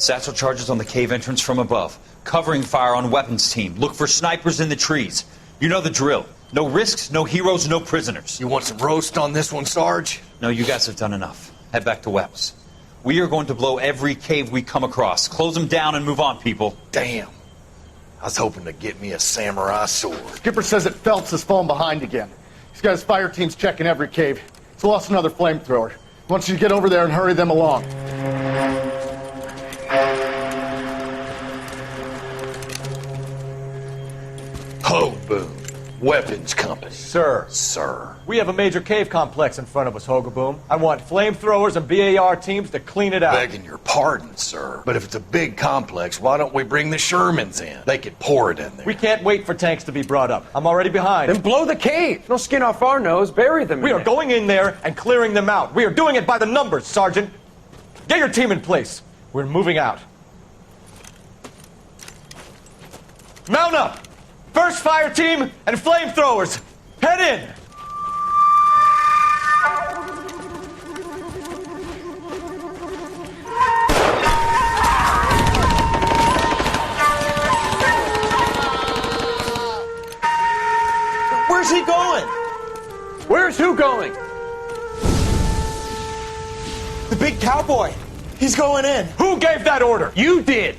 Satchel charges on the cave entrance from above. Covering fire on weapons team. Look for snipers in the trees. You know the drill. No risks, no heroes, no prisoners. You want some roast on this one, Sarge? No, you guys have done enough. Head back to Webb's. We are going to blow every cave we come across. Close them down and move on, people. Damn. I was hoping to get me a samurai sword. Skipper says that Phelps has fallen behind again. He's got his fire teams checking every cave. He's lost another flamethrower. He wants you to get over there and hurry them along. Ho, boom. Weapons compass. Sir. Sir. We have a major cave complex in front of us, Hogaboom. I want flamethrowers and BAR teams to clean it out. Begging your pardon, sir. But if it's a big complex, why don't we bring the Shermans in? They could pour it in there. We can't wait for tanks to be brought up. I'm already behind. Then blow the cave. No skin off our nose. Bury them. We are going in there and clearing them out. We are doing it by the numbers, Sergeant. Get your team in place. We're moving out. Mount up! First fire team and flamethrowers! Head in! Where's he going? Where's who going? The big cowboy. He's going in. Who gave that order? You did.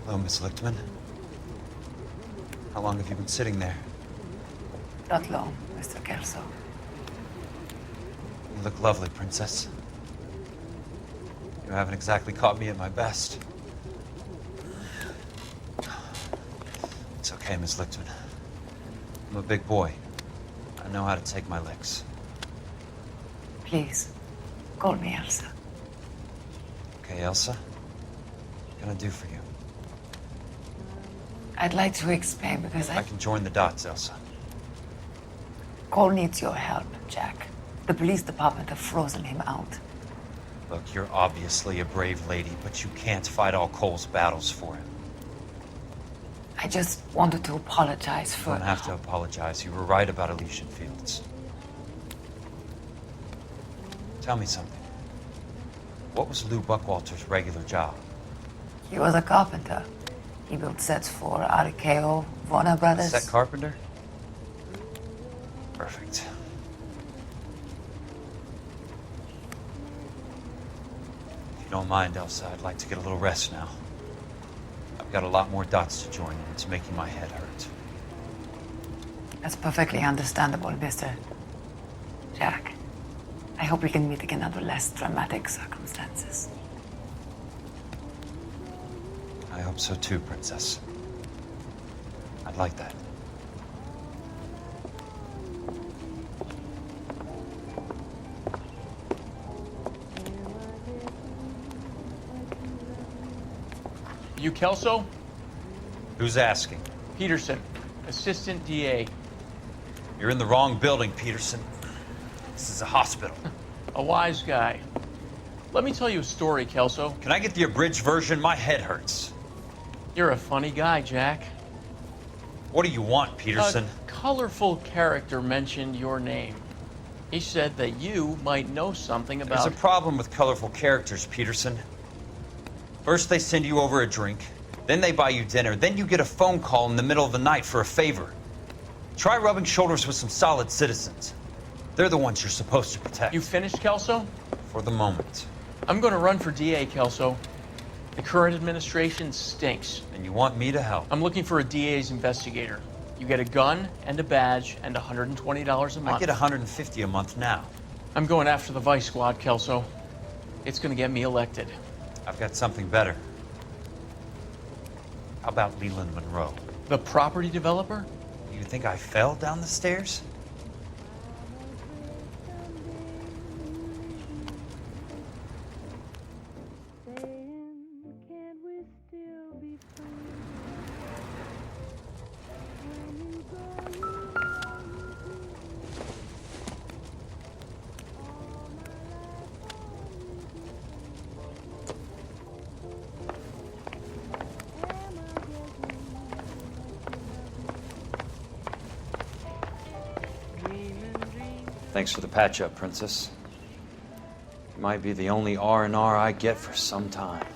Hello, Miss Lichtman. How long have you been sitting there? Not long, Mr. Kelso. You look lovely, Princess. You haven't exactly caught me at my best. It's okay, Miss Lichtman. I'm a big boy. I know how to take my licks. Please, call me Elsa. Okay, Elsa? What can I do for you? I'd like to explain because I can join the dots, Elsa. Cole needs your help, Jack. The police department have frozen him out. Look, you're obviously a brave lady, but you can't fight all Cole's battles for him. I just wanted to apologize for... You don't have to apologize. You were right about Elysian Fields. Tell me something. What was Lou Buckwalter's regular job? He was a carpenter. He built sets for RKO, Warner Brothers. Set carpenter? Perfect. If you don't mind, Elsa, I'd like to get a little rest now. I've got a lot more dots to join, and it's making my head hurt. That's perfectly understandable, Mr. Jack. I hope we can meet again under less dramatic circumstances. I hope so too, Princess. I'd like that. You Kelso? Who's asking? Peterson, Assistant DA. You're in the wrong building, Peterson. This is a hospital. A wise guy. Let me tell you a story, Kelso. Can I get the abridged version? My head hurts. You're a funny guy, Jack. What do you want, Peterson? A colorful character mentioned your name. He said that you might know something about... There's a problem with colorful characters, Peterson. First they send you over a drink, then they buy you dinner, then you get a phone call in the middle of the night for a favor. Try rubbing shoulders with some solid citizens. They're the ones you're supposed to protect. You finished, Kelso? For the moment. I'm going to run for DA, Kelso. The current administration stinks. And you want me to help? I'm looking for a DA's investigator. You get a gun and a badge and $120 a month. I get $150 a month now. I'm going after the Vice Squad, Kelso. It's going to get me elected. I've got something better. How about Leland Monroe? The property developer? You think I fell down the stairs? Thanks for the patch-up, Princess. You might be the only R&R I get for some time.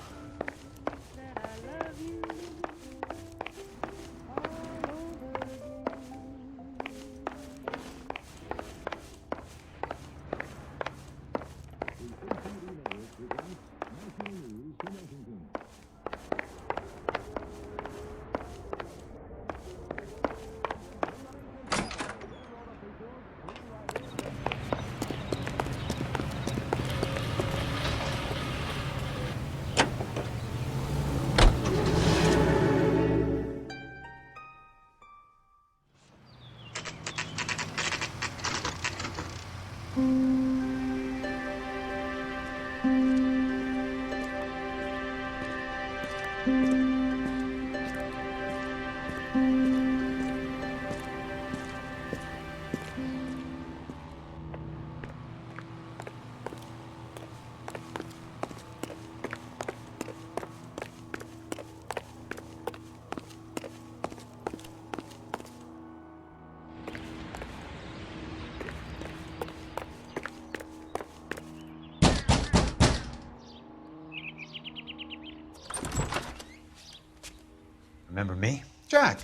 Remember me? Jack,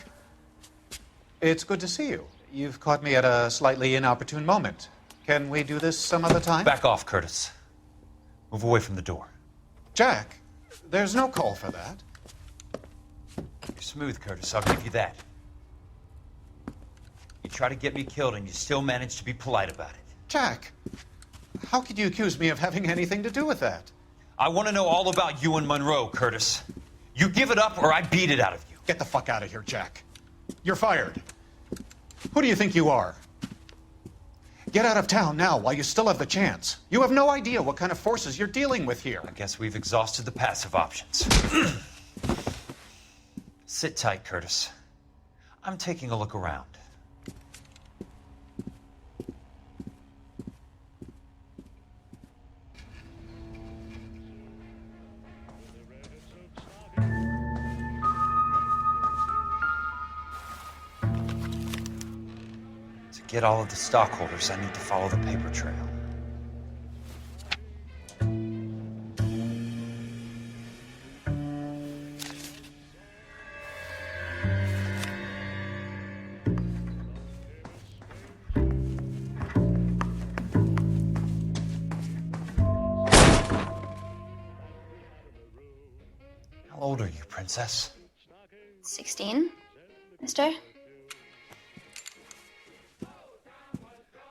it's good to see you. You've caught me at a slightly inopportune moment. Can we do this some other time? Back off, Curtis. Move away from the door. Jack, there's no call for that. You're smooth, Curtis. I'll give you that. You try to get me killed and you still manage to be polite about it. Jack, how could you accuse me of having anything to do with that? I want to know all about you and Monroe, Curtis. You give it up or I beat it out of you. Get the fuck out of here, Jack. You're fired. Who do you think you are? Get out of town now while you still have the chance. You have no idea what kind of forces you're dealing with here. I guess we've exhausted the passive options. Sit tight, Curtis. I'm taking a look around. To get all of the stockholders, I need to follow the paper trail. How old are you, Princess? 16, mister?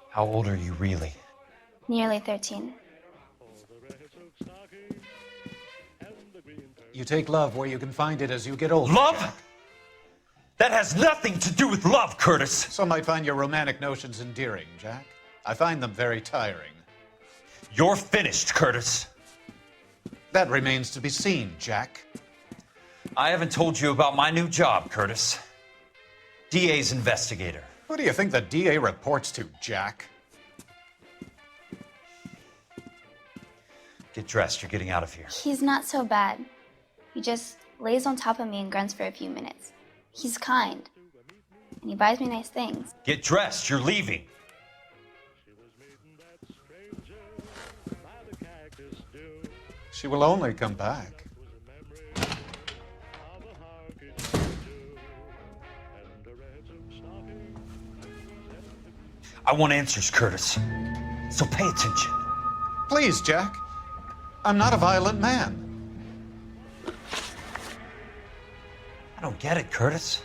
How old are you really? Nearly 13. You take love where you can find it as you get older. Love? Jack. That has nothing to do with love, Curtis. Some might find your romantic notions endearing, Jack. I find them very tiring. You're finished, Curtis. That remains to be seen, Jack. I haven't told you about my new job, Curtis. DA's investigator. Who do you think the DA reports to, Jack? Get dressed, you're getting out of here. He's not so bad. He just lays on top of me and grunts for a few minutes. He's kind. And he buys me nice things. Get dressed, you're leaving. She will only come back. I want answers, Curtis. So pay attention. Please, Jack. I'm not a violent man. I don't get it, Curtis.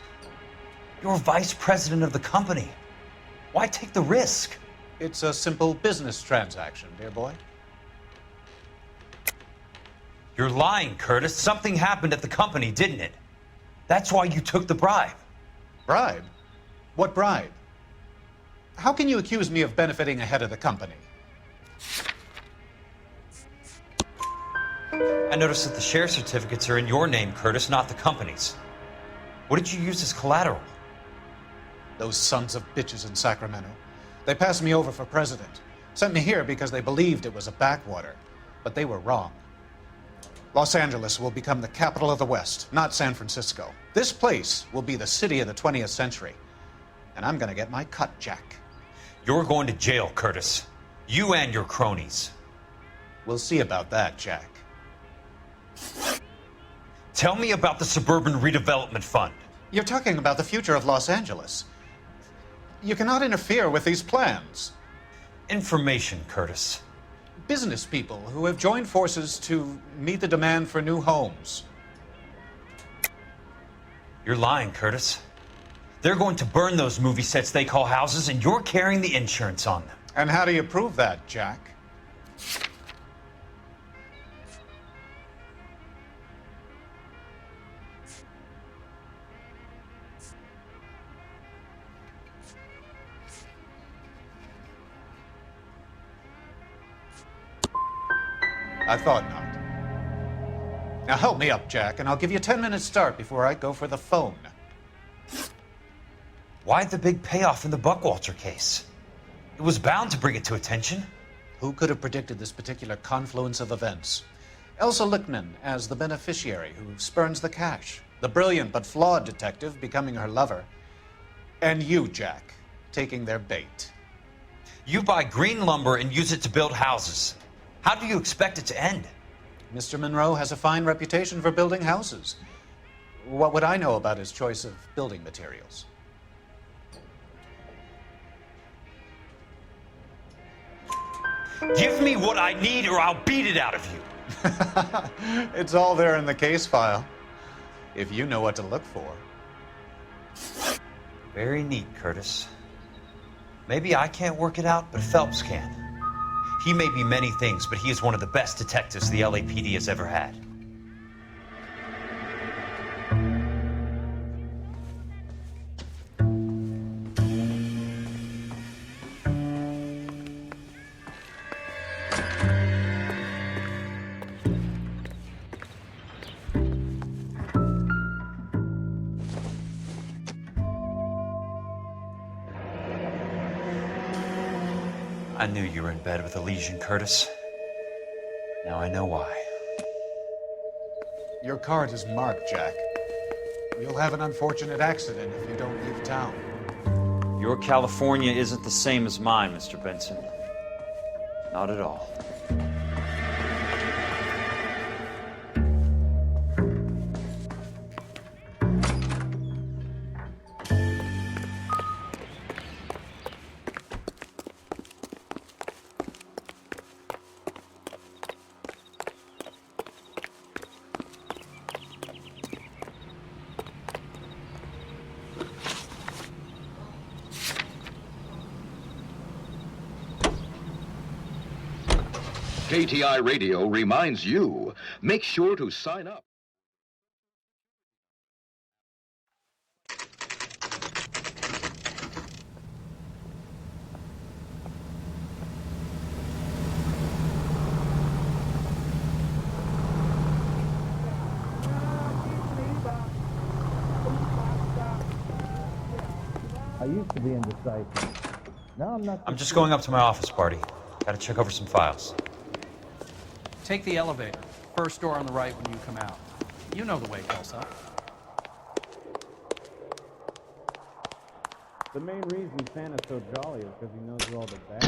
You're vice president of the company. Why take the risk? It's a simple business transaction, dear boy. You're lying, Curtis. Something happened at the company, didn't it? That's why you took the bribe. Bribe? What bribe? How can you accuse me of benefiting ahead of the company? I noticed that the share certificates are in your name, Curtis, not the company's. What did you use as collateral? Those sons of bitches in Sacramento. They passed me over for president. Sent me here because they believed it was a backwater. But they were wrong. Los Angeles will become the capital of the West, not San Francisco. This place will be the city of the 20th century. And I'm gonna get my cut, Jack. You're going to jail, Curtis. You and your cronies. We'll see about that, Jack. Tell me about the Suburban Redevelopment Fund. You're talking about the future of Los Angeles. You cannot interfere with these plans. Information, Curtis. Business people who have joined forces to meet the demand for new homes. You're lying, Curtis. They're going to burn those movie sets they call houses, and you're carrying the insurance on them. And how do you prove that, Jack? I thought not. Now help me up, Jack, and I'll give you a 10-minute start before I go for the phone. Why the big payoff in the Buckwalter case? It was bound to bring it to attention. Who could have predicted this particular confluence of events? Elsa Lichtman as the beneficiary who spurns the cash, the brilliant but flawed detective becoming her lover, and you, Jack, taking their bait. You buy green lumber and use it to build houses. How do you expect it to end? Mr. Monroe has a fine reputation for building houses. What would I know about his choice of building materials? Give me what I need or I'll beat it out of you. It's all there in the case file, if you know what to look for. Very neat, Curtis. Maybe I can't work it out, but Phelps can. He may be many things, but he is one of the best detectives the LAPD has ever had. I knew you were in bed with a lesion, Curtis. Now I know why. Your card is marked, Jack. You'll have an unfortunate accident if you don't leave town. Your California isn't the same as mine, Mr. Benson. Not at all. KTI Radio reminds you, make sure to sign up. I used to be indecisive. Now I'm not. I'm just going up to my office party. Gotta check over some files. Take the elevator. First door on the right when you come out. You know the way, Elsa. The main reason Santa's so jolly is because he knows where all the bad.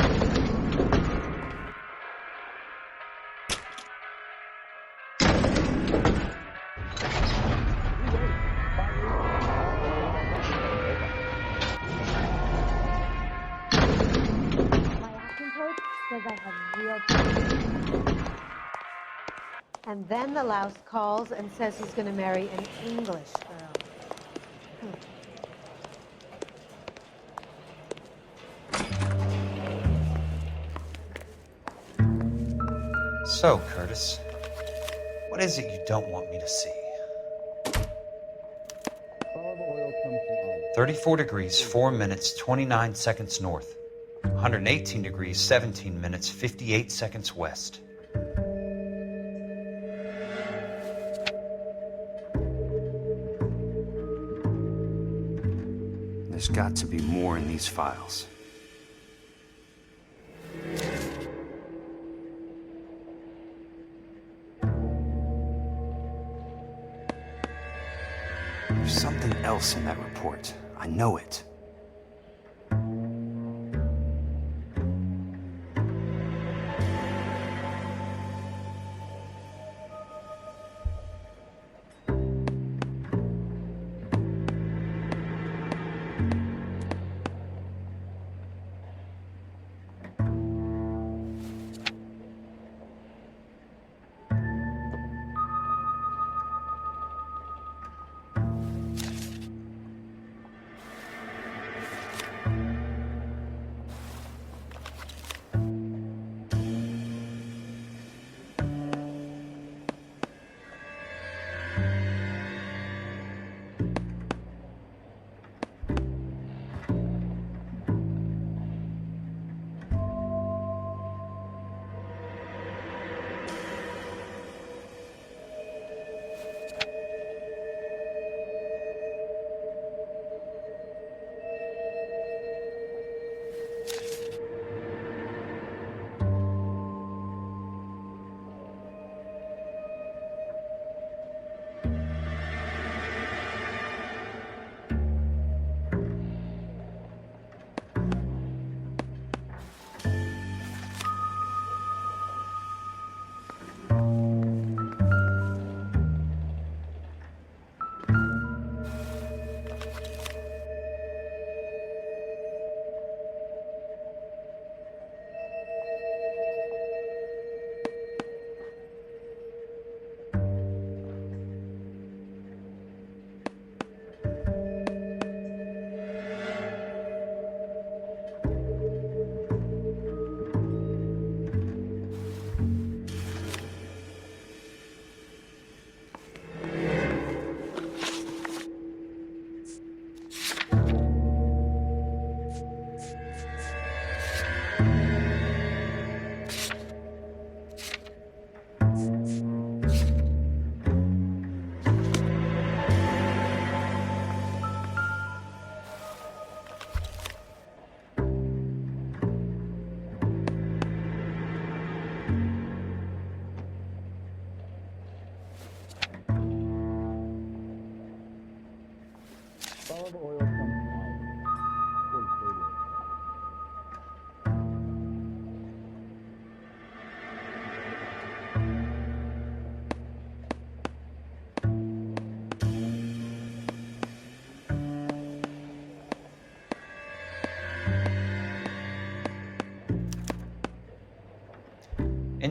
Says I have real problems. And then the louse calls and says he's going to marry an English girl. So, Curtis, what is it you don't want me to see? 34 degrees, 4 minutes, 29 seconds north. 118 degrees, 17 minutes, 58 seconds west. There's got to be more in these files. There's something else in that report. I know it.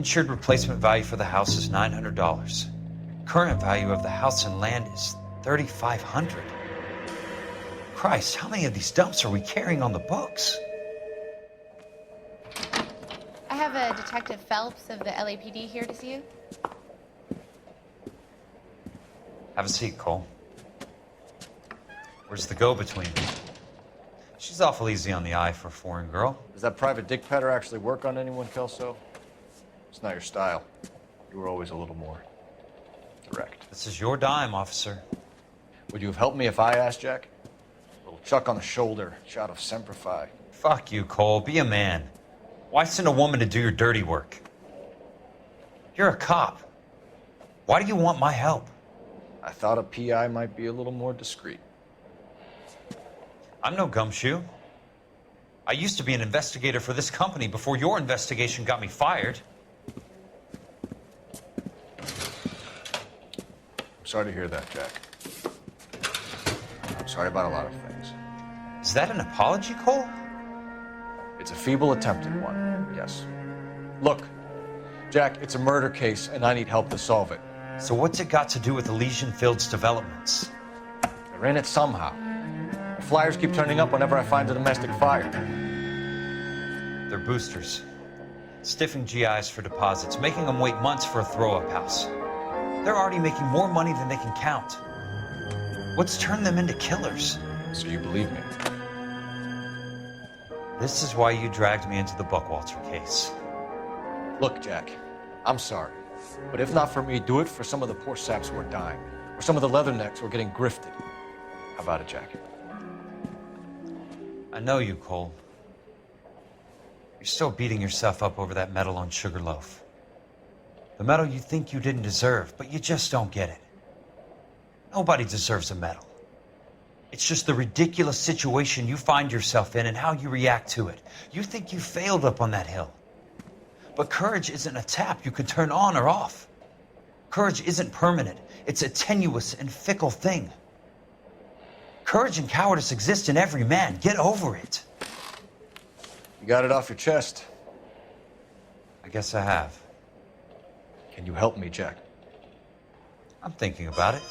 Insured replacement value for the house is $900. Current value of the house and land is $3,500. Christ, how many of these dumps are we carrying on the books? I have a Detective Phelps of the LAPD here to see you. Have a seat, Cole. Where's the go-between? She's awful easy on the eye for a foreign girl. Does that private dick petter actually work on anyone, Kelso? It's not your style. You were always a little more direct. This is your dime, officer. Would you have helped me if I asked, Jack? A little chuck on the shoulder, shot of Semper Fi. Fuck you, Cole. Be a man. Why send a woman to do your dirty work? You're a cop. Why do you want my help? I thought a PI might be a little more discreet. I'm no gumshoe. I used to be an investigator for this company before your investigation got me fired. I'm sorry to hear that, Jack. I'm sorry about a lot of things. Is that an apology, Cole? It's a feeble attempt at one, yes. Look, Jack, it's a murder case, and I need help to solve it. So what's it got to do with Elysian Fields developments? They're in it somehow. The flyers keep turning up whenever I find a domestic fire. They're boosters. Stiffing GIs for deposits, making them wait months for a throw-up house. They're already making more money than they can count. What's turned them into killers? So you believe me? This is why you dragged me into the Buckwalter case. Look, Jack, I'm sorry. But if not for me, do it for some of the poor saps who are dying. Or some of the leathernecks who are getting grifted. How about it, Jack? I know you, Cole. You're still beating yourself up over that medal on Sugarloaf. The medal you think you didn't deserve, but you just don't get it. Nobody deserves a medal. It's just the ridiculous situation you find yourself in and how you react to it. You think you failed up on that hill. But courage isn't a tap you can turn on or off. Courage isn't permanent. It's a tenuous and fickle thing. Courage and cowardice exist in every man. Get over it. You got it off your chest. I guess I have. Can you help me, Jack? I'm thinking about it.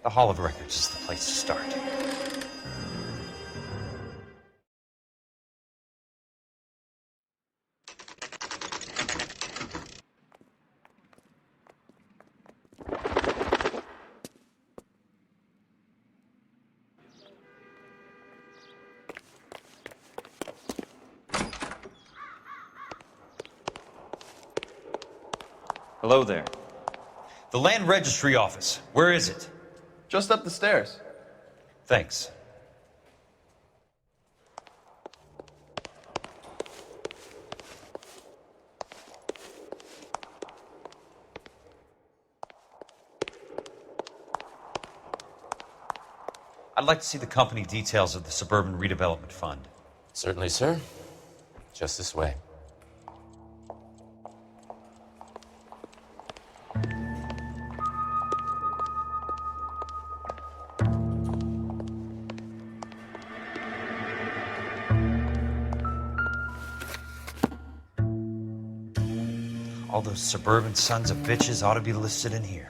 The Hall of Records is the place to start. Hello there. The Land Registry Office. Where is it? Just up the stairs. Thanks. I'd like to see the company details of the Suburban Redevelopment Fund. Certainly, sir. Just this way. All those suburban sons of bitches ought to be listed in here.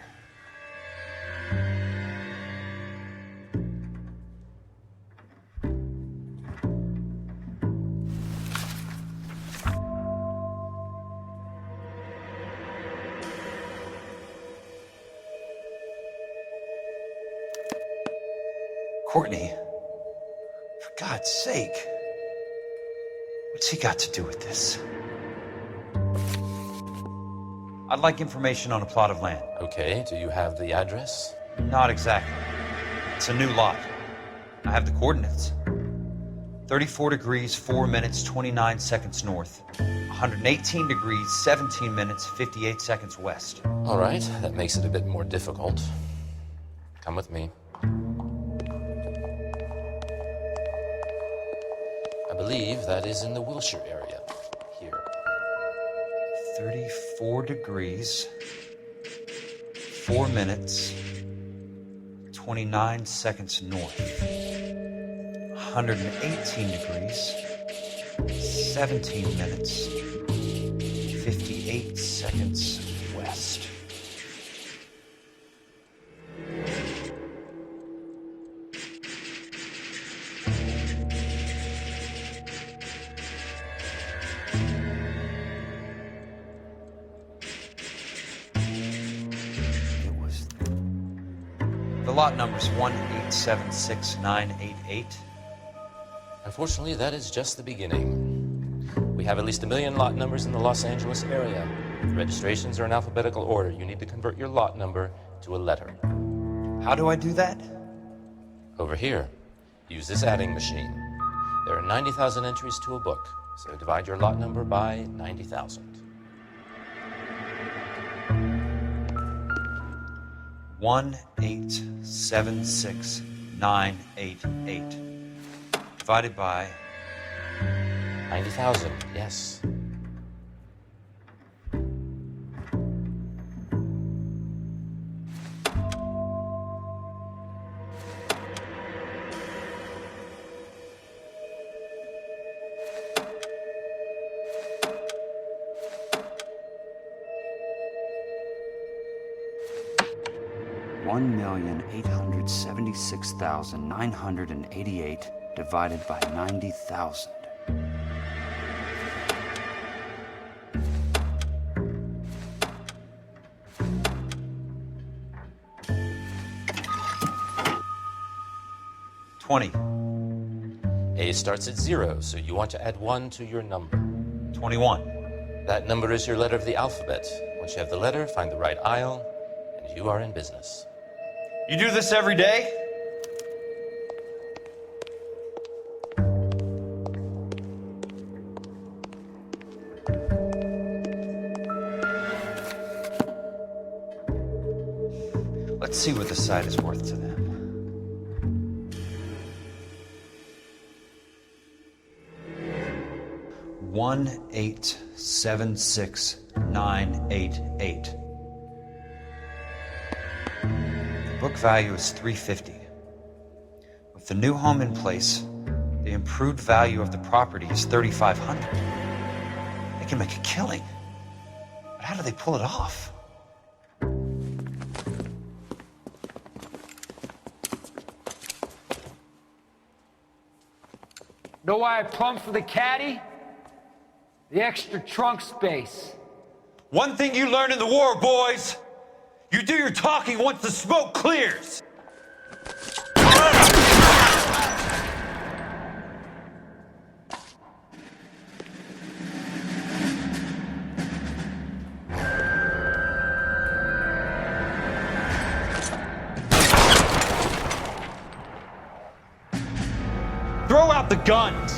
Courtney, for God's sake, what's he got to do with this? I'd like information on a plot of land. Okay, do you have the address? Not exactly. It's a new lot. I have the coordinates. 34 degrees, 4 minutes, 29 seconds north. 118 degrees, 17 minutes, 58 seconds west. All right, that makes it a bit more difficult. Come with me. I believe that is in the Wilshire area. Here. 34 degrees, 4 minutes, 29 seconds north. 118 degrees, 17 minutes, 58 seconds west. The lot number's 1876988. Unfortunately, that is just the beginning. We have at least 1 million lot numbers in the Los Angeles area. The registrations are in alphabetical order. You need to convert your lot number to a letter. How do I do that? Over here, use this adding machine. There are 90,000 entries to a book, so divide your lot number by 90,000. 1876988 divided by 90,000, yes. $1,876,988 divided by 90,000. A starts at 0, so you want to add 1 to your number. 21. That number is your letter of the alphabet. Once you have the letter, find the right aisle, and you are in business. You do this every day? Let's see what the site is worth to them. $1,876,988. Book value is $350. With the new home in place, the improved value of the property is $3,500. They can make a killing. But how do they pull it off? Know why I plumbed for the caddy? The extra trunk space. One thing you learned in the war, boys. You do your talking once the smoke clears. Throw out the guns.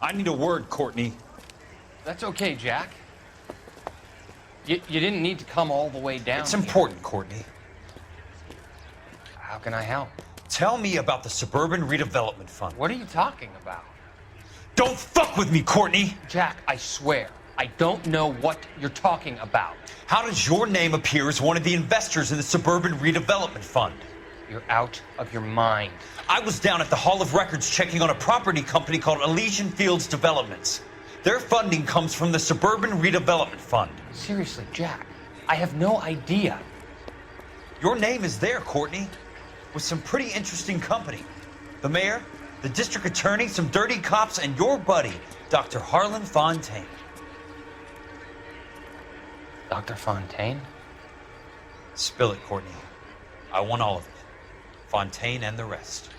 I need a word, Courtney. That's okay, Jack. You didn't need to come all the way down. It's important, Courtney. How can I help? Tell me about the Suburban Redevelopment Fund. What are you talking about? Don't fuck with me, Courtney! Jack, I swear, I don't know what you're talking about. How does your name appear as one of the investors in the Suburban Redevelopment Fund? You're out of your mind. I was down at the Hall of Records checking on a property company called Elysian Fields Developments. Their funding comes from the Suburban Redevelopment Fund. Seriously, Jack, I have no idea. Your name is there, Courtney, with some pretty interesting company. The mayor, the district attorney, some dirty cops, and your buddy, Dr. Harlan Fontaine. Dr. Fontaine? Spill it, Courtney. I want all of it. Fontaine and the rest.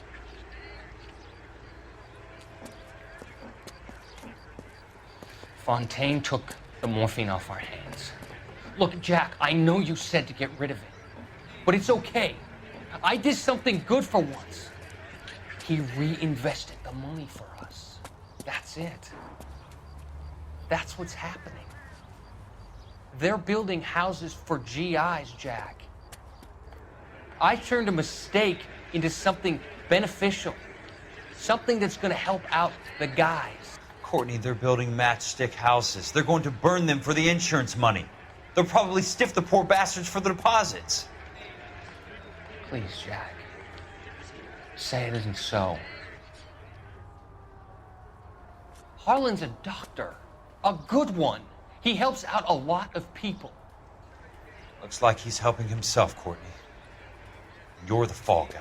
Fontaine took the morphine off our hands. Look, Jack, I know you said to get rid of it, but it's okay. I did something good for once. he reinvested the money for us. That's it. That's what's happening. They're building houses for GIs, Jack. I turned a mistake into something beneficial. Something that's gonna help out the guys. Courtney, they're building matchstick houses. They're going to burn them for the insurance money. They'll probably stiff the poor bastards for the deposits. Please, Jack. Say it isn't so. Harlan's a doctor. A good one. He helps out a lot of people. Looks like he's helping himself, Courtney. You're the fall guy.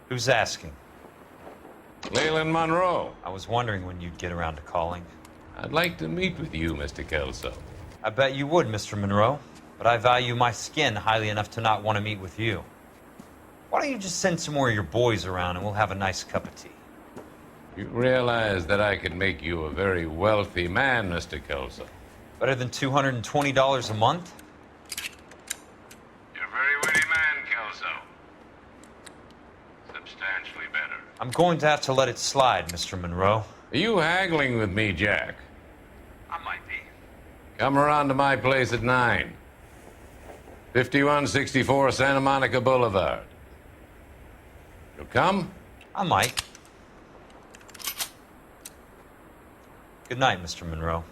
Who's asking? Leland Monroe. I was wondering when you'd get around to calling. I'd like to meet with you, Mr. Kelso. I bet you would, Mr. Monroe. But I value my skin highly enough to not want to meet with you. Why don't you just send some more of your boys around and we'll have a nice cup of tea? You realize that I could make you a very wealthy man, Mr. Kelso. Better than $220 a month? You're a very witty man, Kelso. Substantially better. I'm going to have to let it slide, Mr. Monroe. Are you haggling with me, Jack? I might be. Come around to my place at 9. 5164 Santa Monica Boulevard. You'll come? I might. Good night, Mr. Monroe.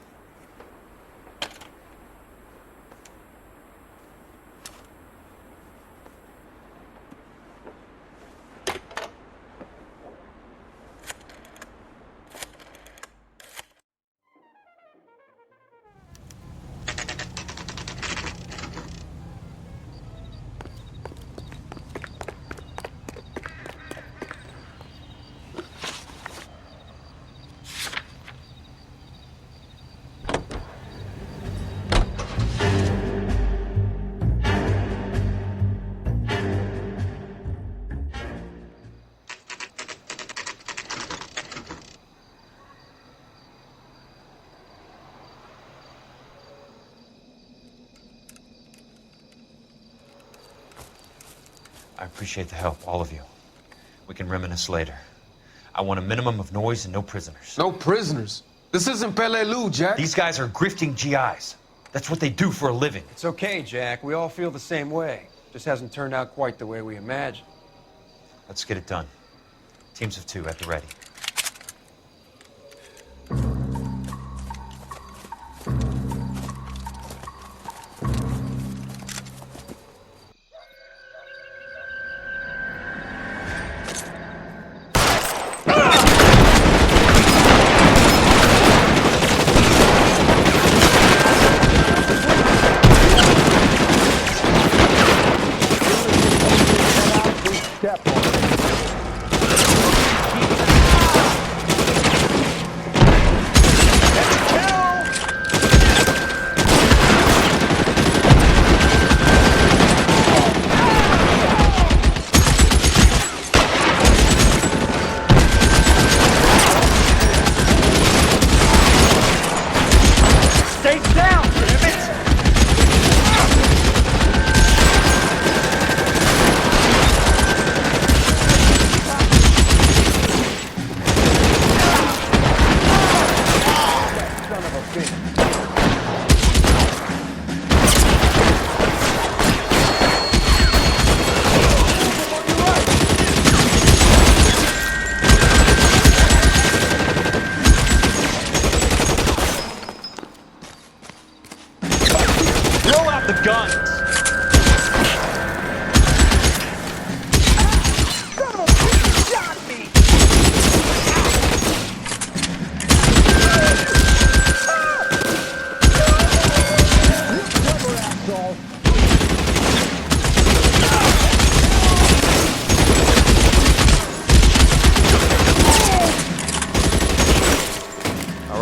I appreciate the help, all of you. We can reminisce later. I want a minimum of noise and no prisoners. No prisoners? This isn't Peleliu, Jack. These guys are grifting GIs. That's what they do for a living. It's okay, Jack. We all feel the same way. Just hasn't turned out quite the way we imagined. Let's get it done. Teams of 2 at the ready.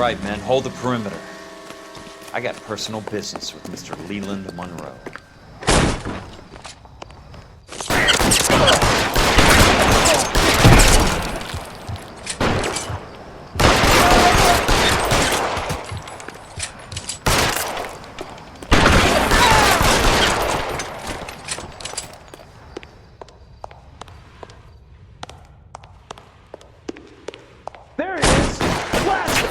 right, men. Hold the perimeter. I got personal business with Mr. Leland Monroe. There it is! Blast it!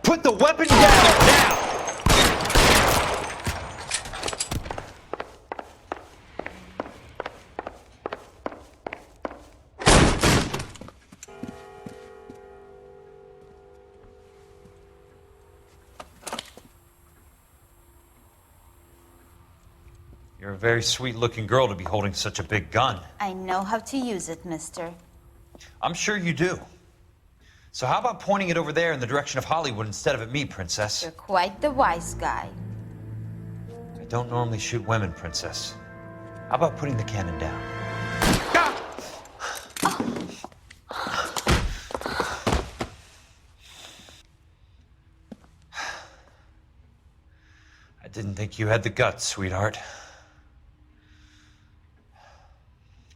Put the weapon down now! You're a very sweet-looking girl to be holding such a big gun. I know how to use it, mister. I'm sure you do. So how about pointing it over there in the direction of Hollywood instead of at me, Princess? You're quite the wise guy. I don't normally shoot women, Princess. How about putting the cannon down? I didn't think you had the guts, sweetheart.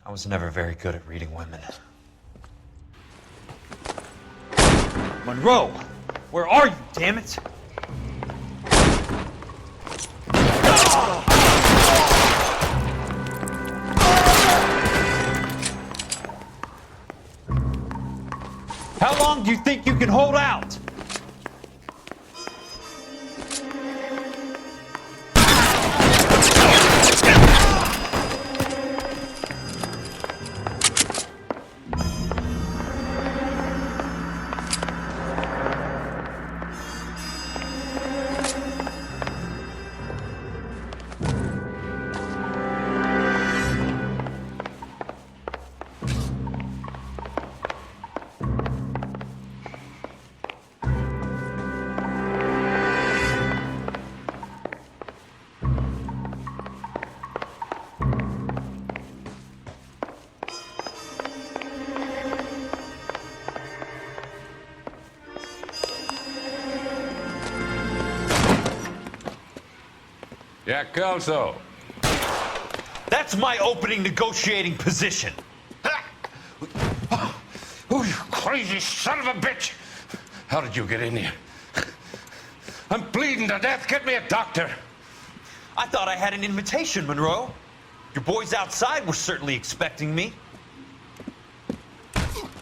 I was never very good at reading women. Monroe! Where are you, damn it? How long do you think you can hold out? Jack Kelso. That's my opening negotiating position. Oh, you crazy son of a bitch! How did you get in here? I'm bleeding to death. Get me a doctor. I thought I had an invitation, Monroe. Your boys outside were certainly expecting me.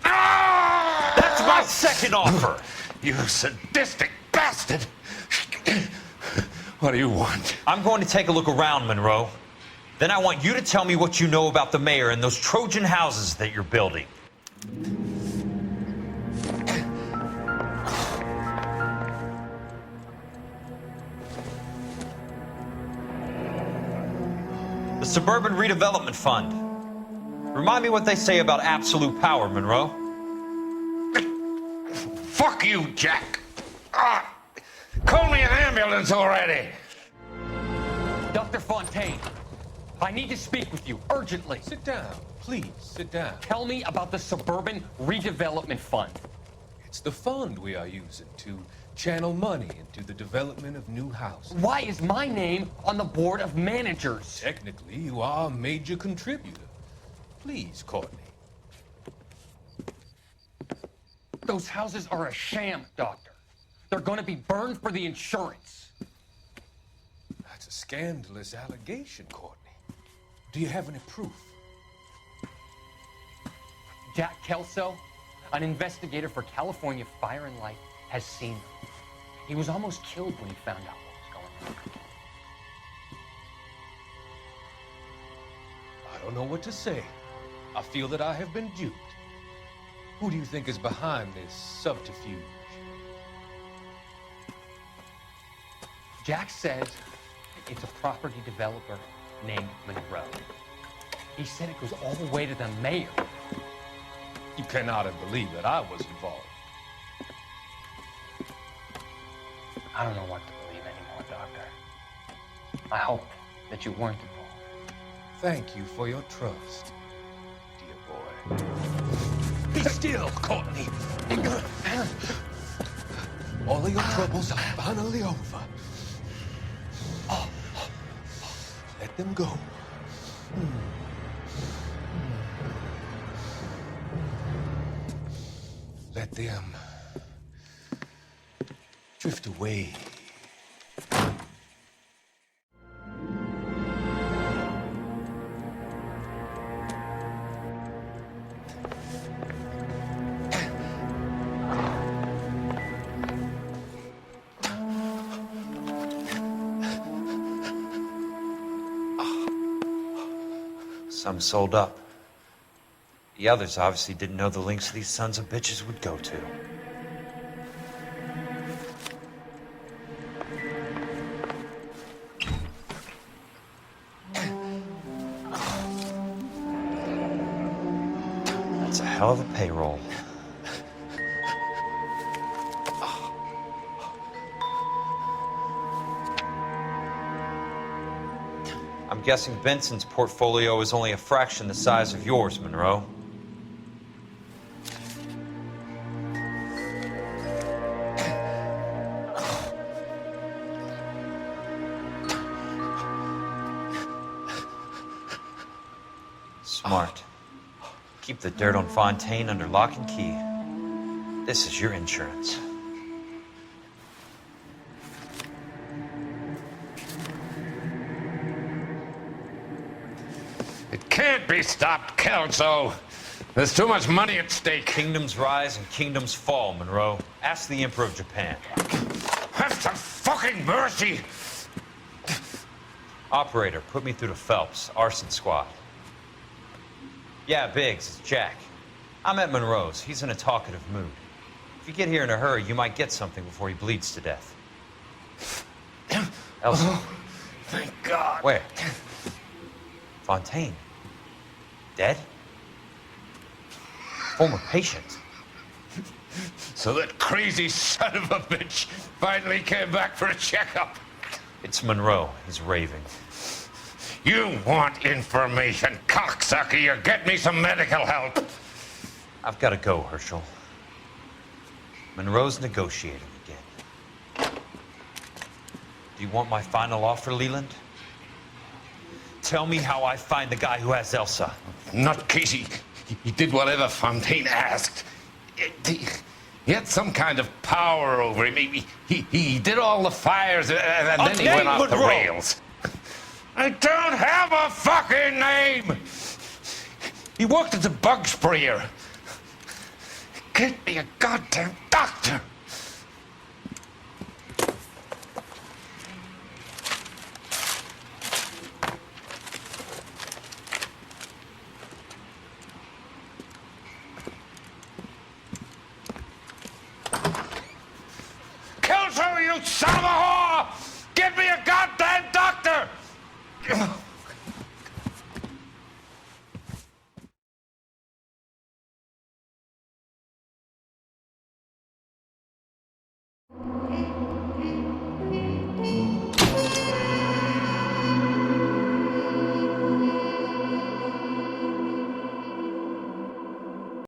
That's my second offer. You sadistic bastard! What do you want? I'm going to take a look around, Monroe. Then I want you to tell me what you know about the mayor and those Trojan houses that you're building. The Suburban Redevelopment Fund. Remind me what they say about absolute power, Monroe. Fuck you, Jack. Call me an ambulance already. Dr. Fontaine, I need to speak with you urgently. Sit down. Please, sit down. Tell me about the Suburban Redevelopment Fund. It's the fund we are using to channel money into the development of new houses. Why is my name on the board of managers? Technically, you are a major contributor. Please, Courtney. Those houses are a sham, Doctor. They're going to be burned for the insurance. That's a scandalous allegation, Courtney. Do you have any proof? Jack Kelso, an investigator for California Fire and Light, has seen them. He was almost killed when he found out what was going on. I don't know what to say. I feel that I have been duped. Who do you think is behind this subterfuge? Jack says it's a property developer named Monroe. He said it goes all the way to the mayor. You cannot believe that I was involved. I don't know what to believe anymore, Doctor. I hope that you weren't involved. Thank you for your trust, dear boy. Be still, Courtney. All of your troubles are finally over. Let them go. Let them drift away. Some sold up. The others obviously didn't know the lengths these sons of bitches would go to. That's a hell of a payroll. I'm guessing Benson's portfolio is only a fraction the size of yours, Monroe. Smart. Keep the dirt on Fontaine under lock and key. This is your insurance. It can't be stopped, Kelso. There's too much money at stake. Kingdoms rise and kingdoms fall, Monroe. Ask the Emperor of Japan. Have some fucking mercy! Operator, put me through to Phelps, arson squad. Yeah, Biggs, it's Jack. I'm at Monroe's. He's in a talkative mood. If you get here in a hurry, you might get something before he bleeds to death. Elsa. Oh, thank God. Where? Fontaine. Dead? Former patient. So that crazy son of a bitch finally came back for a checkup. It's Monroe. He's raving. You want information, cocksucker. You get me some medical help. I've got to go, Herschel. Monroe's negotiating again. Do you want my final offer, Leland? Tell me how I find the guy who has Elsa. Not Casey. He did whatever Fontaine asked. He had some kind of power over him. He did all the fires, and then he went off the rails. I don't have a fucking name! He worked as a bug sprayer. Get me a goddamn doctor!